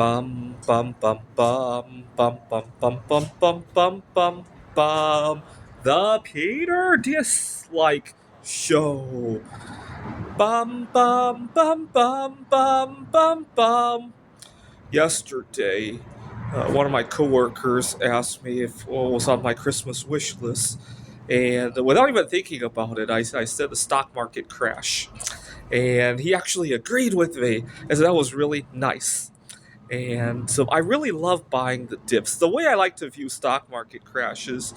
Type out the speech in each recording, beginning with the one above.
Bum bum bum bum bum bum bum bum bum bum bum bum. The Peter Dislike Show. Bum bum bum bum bum bum bum. Yesterday, one of my coworkers asked me if what was on my Christmas wish list, and without even thinking about it, I said the stock market crash, and he actually agreed with me, as that was really nice. And so I really love buying the dips. The way I like to view stock market crashes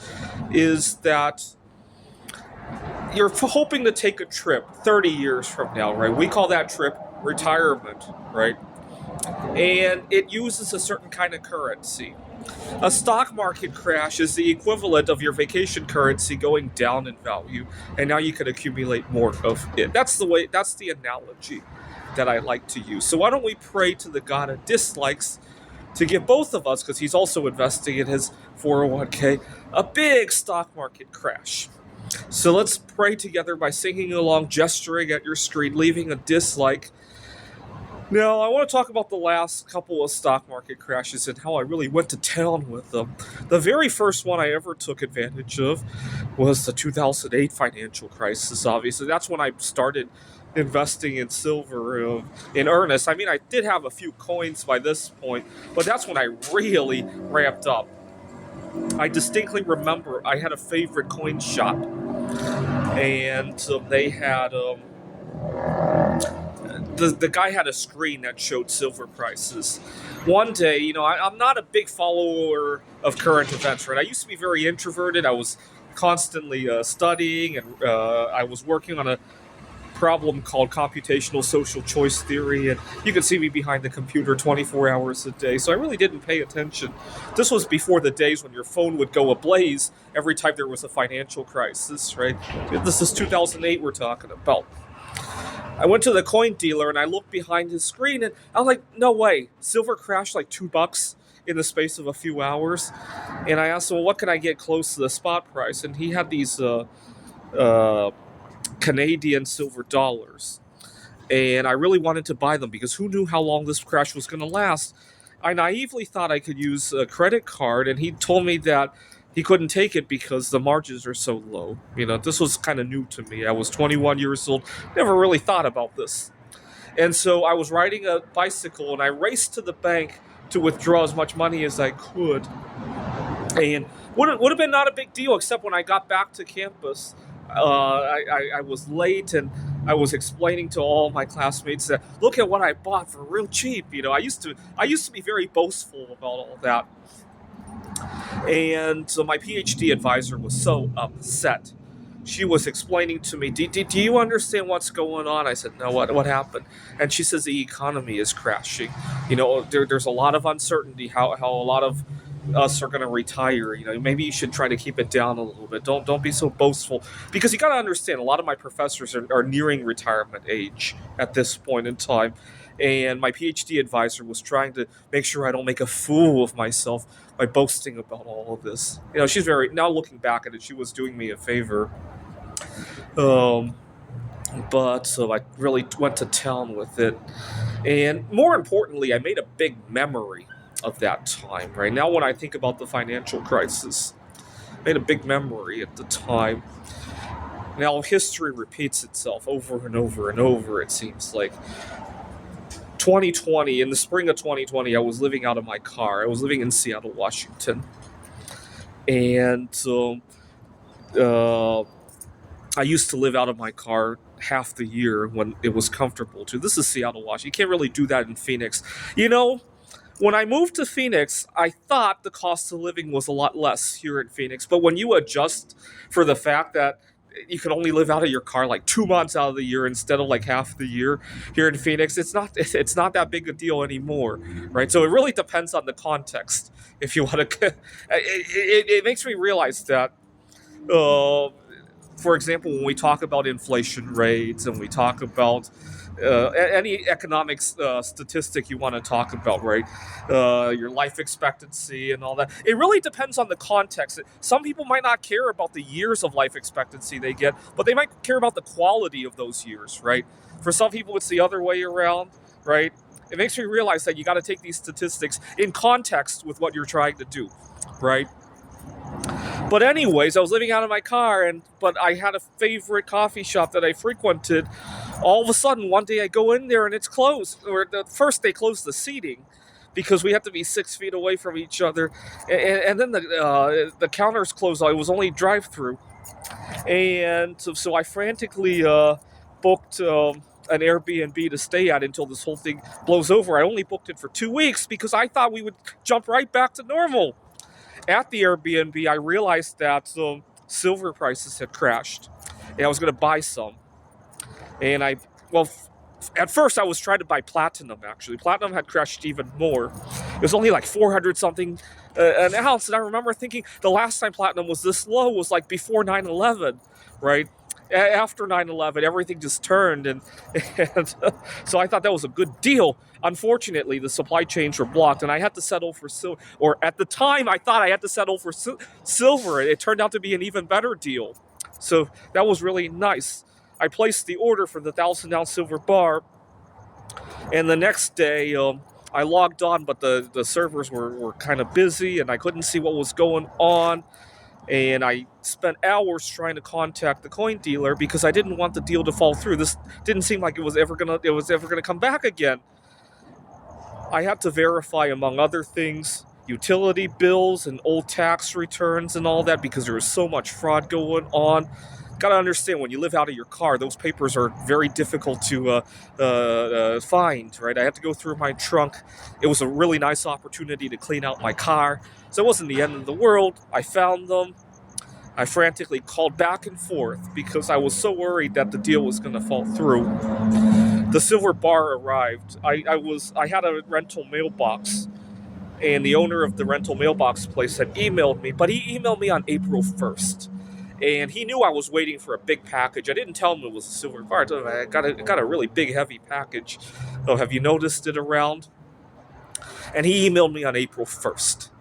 is that you're hoping to take a trip 30 years from now, right? We call that trip retirement, right? And it uses a certain kind of currency. A stock market crash is the equivalent of your vacation currency going down in value, and now you can accumulate more of it. That's the analogy that I like to use. So why don't we pray to the God of dislikes to give both of us, because he's also investing in his 401k, a big stock market crash. So let's pray together by singing along, gesturing at your screen, leaving a dislike. Now, I want to talk about the last couple of stock market crashes and how I really went to town with them. The very first one I ever took advantage of was the 2008 financial crisis, obviously. That's when I started investing in silver in earnest. I mean, I did have a few coins by this point, but that's when I really ramped up. I distinctly remember I had a favorite coin shop, and they had the guy had a screen that showed silver prices. One day, I'm not a big follower of current events, right? I used to be very introverted. I was constantly studying, and I was working on a problem called computational social choice theory, and you can see me behind the computer 24 hours a day, so I really didn't pay attention. This was before the days when your phone would go ablaze every time there was a financial crisis, right? This is 2008 we're talking about. I went to the coin dealer and I looked behind his screen and I'm like, no way. Silver crashed like $2 in the space of a few hours. And I asked him, well, what can I get close to the spot price? And he had these Canadian silver dollars. And I really wanted to buy them because who knew how long this crash was going to last? I naively thought I could use a credit card, and he told me that he couldn't take it because the margins are so low. This was kind of new to me. I was 21 years old, never really thought about this. And so I was riding a bicycle, and I raced to the bank to withdraw as much money as I could. And would have been not a big deal, except when I got back to campus, I was late, and I was explaining to all my classmates that look at what I bought for real cheap. I used to be very boastful about all that. And so my PhD advisor was so upset. She was explaining to me, do you understand what's going on? I said, no, what happened? And she says the economy is crashing. There's a lot of uncertainty how a lot of us are going to retire. Maybe you should try to keep it down a little bit. Don't be so boastful, because you got to understand a lot of my professors are nearing retirement age at this point in time, and my PhD advisor was trying to make sure I don't make a fool of myself by boasting about all of this. She's now looking back at it, she was doing me a favor. But so I really went to town with it, and more importantly, I made a big memory of that time. Right now, when I think about the financial crisis, I made a big memory at the time. Now, history repeats itself over and over and over, it seems like. 2020, in the spring of 2020, I was living out of my car. I was living in Seattle, Washington. And I used to live out of my car half the year when it was comfortable to. This is Seattle, Washington. You can't really do that in Phoenix. When I moved to Phoenix, I thought the cost of living was a lot less here in Phoenix. But when you adjust for the fact that you can only live out of your car like 2 months out of the year instead of like half the year here in Phoenix, it's not that big a deal anymore, right? So it really depends on the context. If you want to, it makes me realize that. For example, when we talk about inflation rates and we talk about any economic statistic you want to talk about, right? Your life expectancy and all that. It really depends on the context. Some people might not care about the years of life expectancy they get, but they might care about the quality of those years, right? For some people, it's the other way around, right? it makes me realize that you got to take these statistics in context with what you're trying to do, right? But anyways, I was living out of my car, but I had a favorite coffee shop that I frequented. All of a sudden, one day I go in there and it's closed. Or first they closed the seating because we have to be 6 feet away from each other, and then the counters closed. It was only drive-through, and so I frantically booked an Airbnb to stay at until this whole thing blows over. I only booked it for 2 weeks because I thought we would jump right back to normal. At the Airbnb, I realized that silver prices had crashed, and I was going to buy some. And at first I was trying to buy platinum, actually. Platinum had crashed even more. It was only like 400 something an ounce, and I remember thinking the last time platinum was this low was like before 9/11, right? After 9/11, everything just turned, and so I thought that was a good deal. Unfortunately, the supply chains were blocked, and I had to settle for silver. Or at the time, I thought I had to settle for silver. It turned out to be an even better deal. So that was really nice. I placed the order for the 1,000-ounce silver bar, and the next day I logged on, but the servers were kind of busy, and I couldn't see what was going on. And I spent hours trying to contact the coin dealer because I didn't want the deal to fall through. This didn't seem like it was ever gonna come back again. I had to verify, among other things, utility bills and old tax returns and all that because there was so much fraud going on. Gotta understand, when you live out of your car, those papers are very difficult to find, right? I had to go through my trunk. It was a really nice opportunity to clean out my car, so it wasn't the end of the world. I found them. I frantically called back and forth because I was so worried that the deal was going to fall through. The silver bar arrived. I had a rental mailbox, and the owner of the rental mailbox place had emailed me, but he emailed me on April 1st. And he knew I was waiting for a big package. I didn't tell him it was a silver bar. I got a really big, heavy package. Oh, have you noticed it around? And he emailed me on April 1st.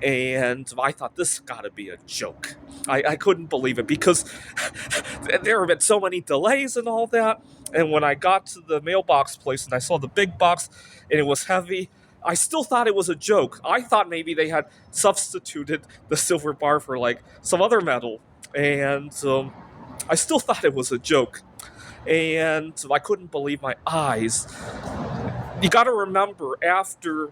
And I thought, this got to be a joke. I couldn't believe it because there have been so many delays and all that. And when I got to the mailbox place and I saw the big box and it was heavy, I still thought it was a joke. I thought maybe they had substituted the silver bar for like some other metal. And I still thought it was a joke. And I couldn't believe my eyes. You got to remember, after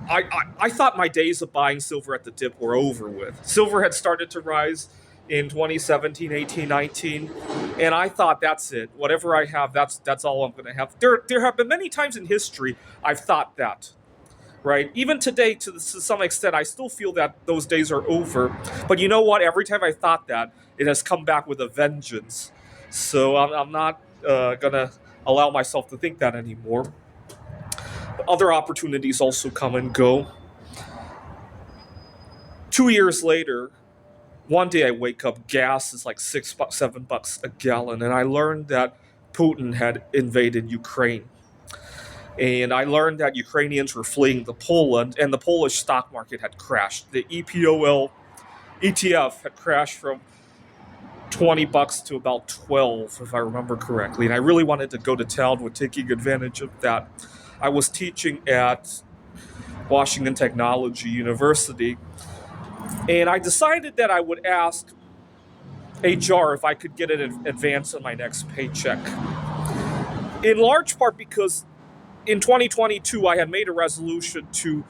I thought my days of buying silver at the dip were over with. Silver had started to rise in 2017, 18, 19, and I thought, that's it. Whatever I have, that's all I'm going to have. There have been many times in history I've thought that, right? Even today, to some extent, I still feel that those days are over. But you know what? Every time I thought that, it has come back with a vengeance. So I'm not going to allow myself to think that anymore. Other opportunities also come and go. 2 years later, one day I wake up, gas is like $6, $7 a gallon, and I learned that Putin had invaded Ukraine. And I learned that Ukrainians were fleeing to Poland, and the Polish stock market had crashed. The EPOL ETF had crashed from $20 to about 12, if I remember correctly. And I really wanted to go to town with taking advantage of that. I was teaching at Washington Technology University, and I decided that I would ask HR if I could get an advance on my next paycheck. In large part because in 2022, I had made a resolution to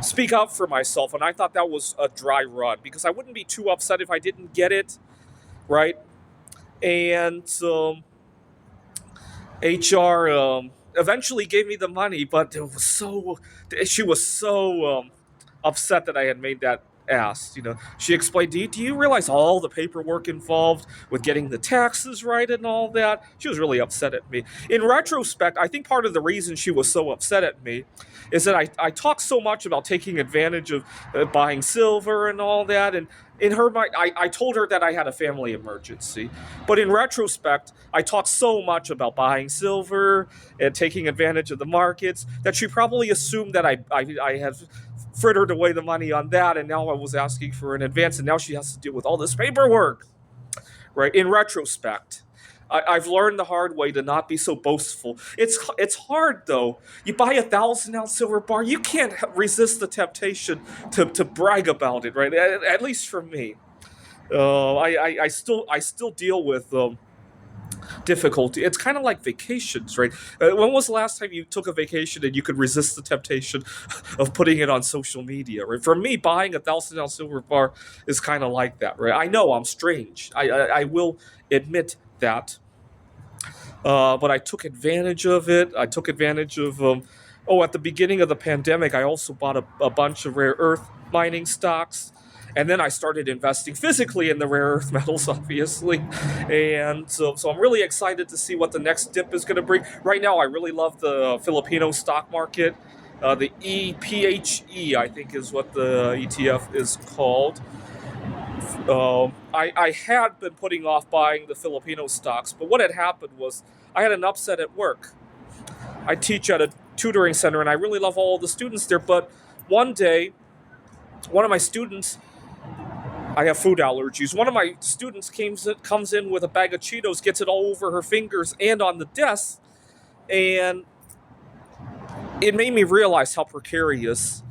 speak up for myself, and I thought that was a dry run because I wouldn't be too upset if I didn't get it, right? And HR eventually gave me the money, but she was so upset that I had made that ask. She explained, do you realize all the paperwork involved with getting the taxes right and all that? She was really upset at me. In retrospect, I think part of the reason she was so upset at me is that I talked so much about taking advantage of buying silver and all that, and in her mind, I told her that I had a family emergency. But in retrospect, I talked so much about buying silver and taking advantage of the markets that she probably assumed that I had frittered away the money on that, and now I was asking for an advance, and now she has to deal with all this paperwork, right? In retrospect. I've learned the hard way to not be so boastful. It's hard though. You buy a 1,000-ounce silver bar, you can't resist the temptation to brag about it, right? At least for me. I still deal with difficulty. It's kind of like vacations, right? When was the last time you took a vacation and you could resist the temptation of putting it on social media, right? For me, buying a 1,000-ounce silver bar is kind of like that, right? I know I'm strange. I will admit that. But I took advantage of it. I took advantage of, at the beginning of the pandemic, I also bought a bunch of rare earth mining stocks. And then I started investing physically in the rare earth metals, obviously. And so I'm really excited to see what the next dip is going to bring. Right now, I really love the Filipino stock market. The EPHE, I think, is what the ETF is called. I had been putting off buying the Filipino stocks, but what had happened was I had an upset at work. I teach at a tutoring center, and I really love all the students there. But one day, one of my students, I have food allergies. One of my students comes in with a bag of Cheetos, gets it all over her fingers and on the desk, and it made me realize how precarious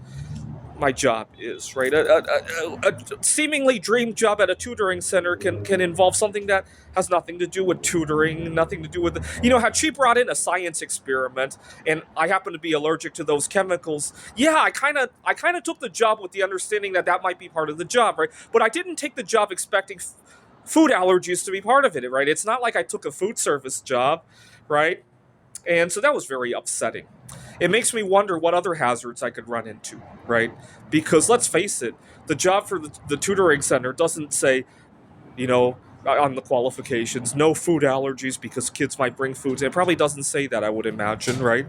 my job is, right? A seemingly dream job at a tutoring center can involve something that has nothing to do with tutoring, nothing to do with had she brought in a science experiment, and I happen to be allergic to those chemicals. Yeah, I kind of took the job with the understanding that might be part of the job, right? But I didn't take the job expecting food allergies to be part of it, right? It's not like I took a food service job, right? And so that was very upsetting. It makes me wonder what other hazards I could run into, right? Because let's face it, the job for the tutoring center doesn't say, on the qualifications, no food allergies because kids might bring food. It probably doesn't say that, I would imagine, right?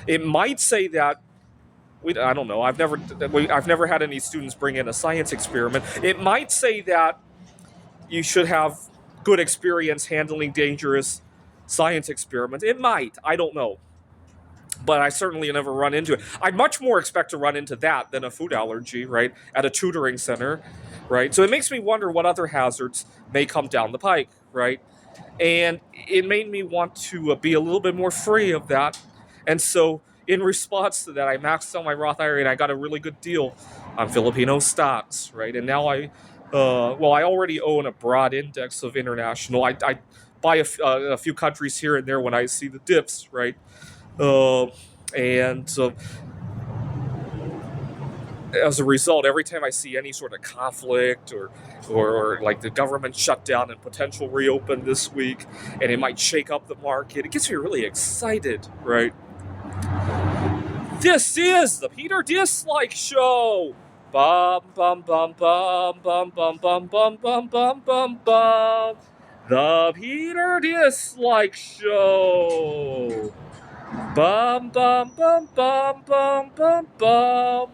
It might say that. I don't know. I've never had any students bring in a science experiment. It might say that you should have good experience handling dangerous science experiments. It might. I don't know. But I certainly never run into it. I'd much more expect to run into that than a food allergy, right, at a tutoring center, right? So it makes me wonder what other hazards may come down the pike, right? And it made me want to be a little bit more free of that. And so in response to that, I maxed out my Roth IRA and I got a really good deal on Filipino stocks, right? And now I already own a broad index of international. I buy a few countries here and there when I see the dips, right? And as a result, every time I see any sort of conflict or like the government shutdown and potential reopen this week, and it might shake up the market, it gets me really excited, right? This is the Peter Dislike Show. Bum bum bum bum bum bum bum bum bum bum bum bum. The Peter Dislike Show. Bum bum bum bum bum bum bum.